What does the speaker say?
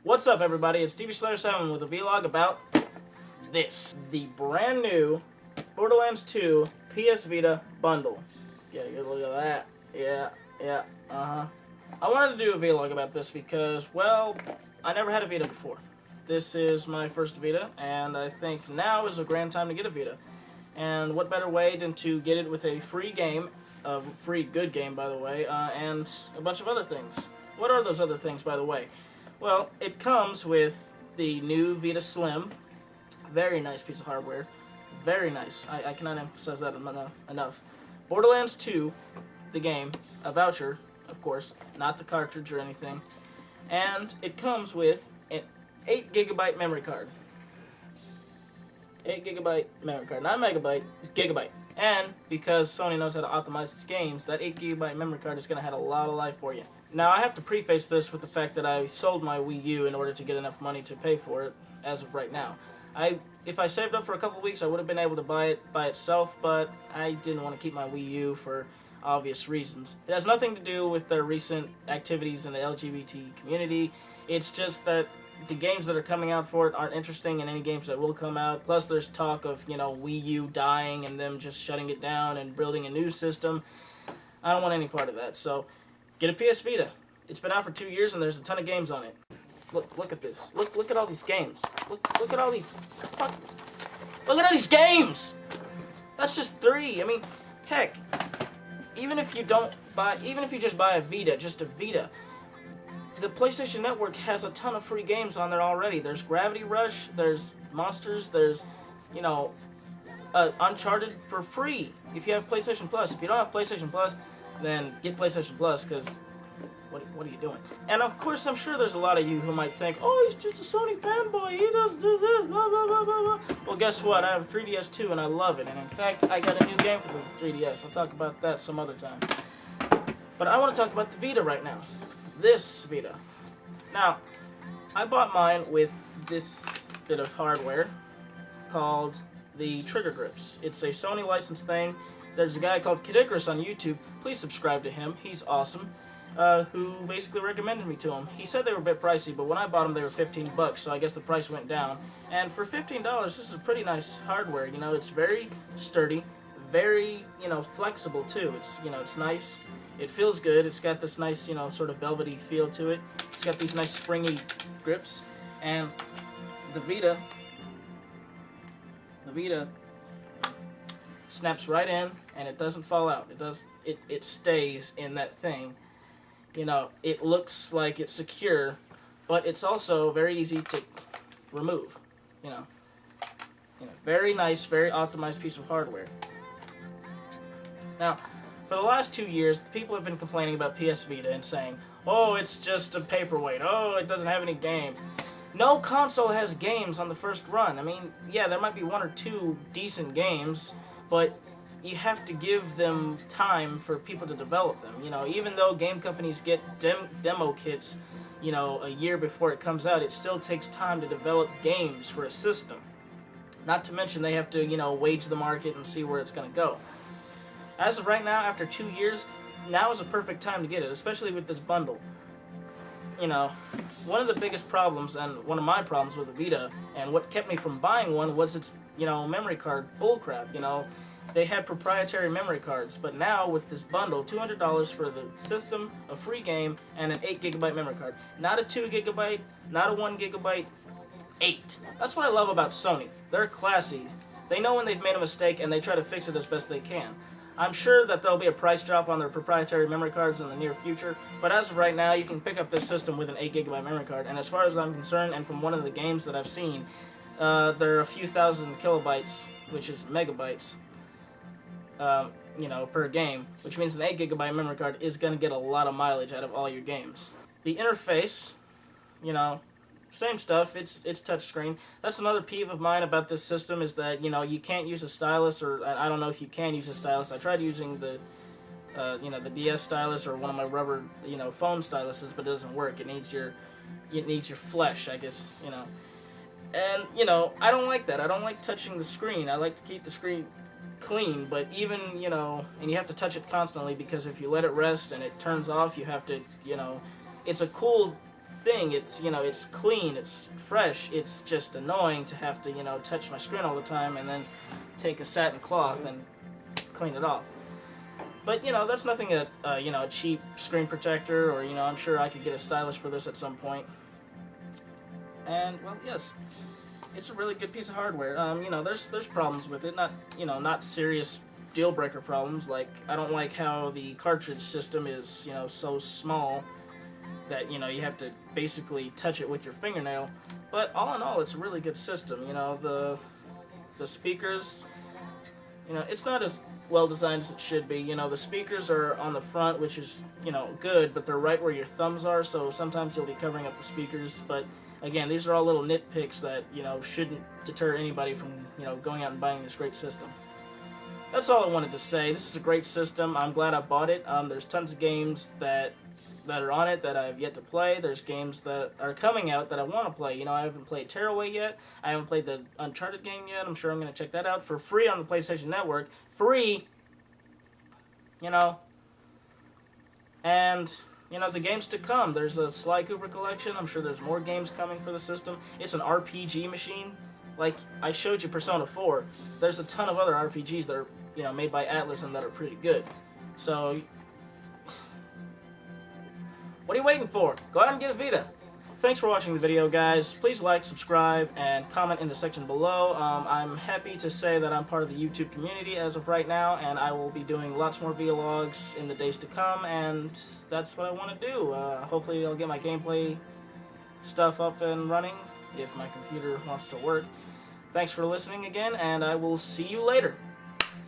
What's up, everybody? It's DBSlayer7 with a vlog about this. The brand new Borderlands 2 PS Vita bundle. Get a good look at that. Yeah, I wanted to do a vlog about this because, well, I never had a Vita before. This is my first Vita, and I think now is a grand time to get a Vita. And what better way than to get it with a free game, a free good game, by the way, and a bunch of other things. What are those other things, by the way? Well, it comes with the new Vita Slim. Very nice piece of hardware. Very nice. I cannot emphasize that enough. Borderlands 2, the game, a voucher, of course, not the cartridge or anything. And it comes with an 8GB memory card. 8GB memory card, not megabyte, gigabyte. And because Sony knows how to optimize its games, that 8GB memory card is going to have a lot of life for you. Now, I have to preface this with the fact that I sold my Wii U in order to get enough money to pay for it as of right now. If I saved up for a couple of weeks, I would have been able to buy it by itself, but I didn't want to keep my Wii U for obvious reasons. It has nothing to do with their recent activities in the LGBT community. It's just that the games that are coming out for it aren't interesting, and any games that will come out. Plus, there's talk of, Wii U dying and them just shutting it down and building a new system. I don't want any part of that, so get a PS Vita. It's been out for 2 years, and there's a ton of games on it. Look at this. Look at all these games. Look at all these. Look at all these games. That's just 3. I mean, heck, even if you just buy a Vita, just a Vita, the PlayStation Network has a ton of free games on there already. There's Gravity Rush, there's Monsters, there's, Uncharted for free if you have PlayStation Plus. If you don't have PlayStation Plus, then get PlayStation Plus, because what are you doing? And of course, I'm sure there's a lot of you who might think, oh, he's just a Sony fanboy, he does do this, blah, blah, blah, blah, blah. Well, guess what? I have a 3DS too, and I love it. And in fact, I got a new game for the 3DS. I'll talk about that some other time. But I want to talk about the Vita right now. This Vita. Now, I bought mine with this bit of hardware called the trigger grips. It's a Sony licensed thing. There's a guy called Kid Icarus on YouTube. Please subscribe to him. He's awesome. Who basically recommended me to him. He said they were a bit pricey, but when I bought them, they were $15, so I guess the price went down. And for $15, this is a pretty nice hardware. It's very sturdy, very, flexible too. It's nice. It feels good. It's got this nice, sort of velvety feel to it. It's got these nice springy grips, and the Vita snaps right in, and it doesn't fall out. It stays in that thing. It looks like it's secure, but it's also very easy to remove. Very nice, very optimized piece of hardware. Now, for the last 2 years, the people have been complaining about PS Vita and saying, oh, it's just a paperweight. Oh, it doesn't have any games. No console has games on the first run. I mean, yeah, there might be 1 or 2 decent games, but you have to give them time for people to develop them. Even though game companies get demo kits, a year before it comes out, it still takes time to develop games for a system. Not to mention they have to, wage the market and see where it's going to go. As of right now, after 2 years, now is a perfect time to get it, especially with this bundle. One of the biggest problems, and one of my problems with the Vita, and what kept me from buying one, was its, memory card bullcrap. They had proprietary memory cards, but now with this bundle, $200 for the system, a free game, and an 8GB memory card. Not a 2GB, not a 1GB, 8. That's what I love about Sony. They're classy. They know when they've made a mistake, and they try to fix it as best they can. I'm sure that there'll be a price drop on their proprietary memory cards in the near future, but as of right now, you can pick up this system with an 8GB memory card, and as far as I'm concerned, and from one of the games that I've seen, there are a few thousand kilobytes, which is megabytes, per game, which means an 8GB memory card is going to get a lot of mileage out of all your games. The interface, same stuff, it's touchscreen. That's another peeve of mine about this system, is that, you can't use a stylus, or I don't know if you can use a stylus. I tried using the DS stylus or one of my rubber, phone styluses, but it doesn't work. It needs your flesh, I guess, And, I don't like that. I don't like touching the screen. I like to keep the screen clean, but even, and you have to touch it constantly, because if you let it rest and it turns off, you have to, it's a cool thing. It's, you know, it's clean, it's fresh. It's just annoying to have to, you know, touch my screen all the time and then take a satin cloth and clean it off. But, you know, that's nothing you know, a cheap screen protector, or, you know, I'm sure I could get a stylus for this at some point. And, well, yes, it's a really good piece of hardware. You know, there's problems with it, not, you know, not serious deal breaker problems. Like, I don't like how the cartridge system is, you know, so small that, you know, you have to basically touch it with your fingernail. But all in all, it's a really good system. You know, the speakers, you know, it's not as well designed as it should be. You know, the speakers are on the front, which is, you know, good, but they're right where your thumbs are, so sometimes you'll be covering up the speakers. But again, these are all little nitpicks that, you know, shouldn't deter anybody from, you know, going out and buying this great system. That's all I wanted to say. This is a great system. I'm glad I bought it. There's tons of games that are on it that I've yet to play. There's games that are coming out that I want to play. You know, I haven't played Tearaway yet. I haven't played the Uncharted game yet. I'm sure I'm going to check that out for free on the PlayStation Network. Free! You know. And, you know, the games to come. There's a Sly Cooper collection. I'm sure there's more games coming for the system. It's an RPG machine. Like, I showed you Persona 4. There's a ton of other RPGs that are, you know, made by Atlas and that are pretty good. So, what are you waiting for? Go out and get a Vita. Thanks for watching the video, guys. Please like, subscribe, and comment in the section below. I'm happy to say that I'm part of the YouTube community as of right now, and I will be doing lots more vlogs in the days to come, and that's what I want to do. Hopefully I'll get my gameplay stuff up and running if my computer wants to work. Thanks for listening again, and I will see you later.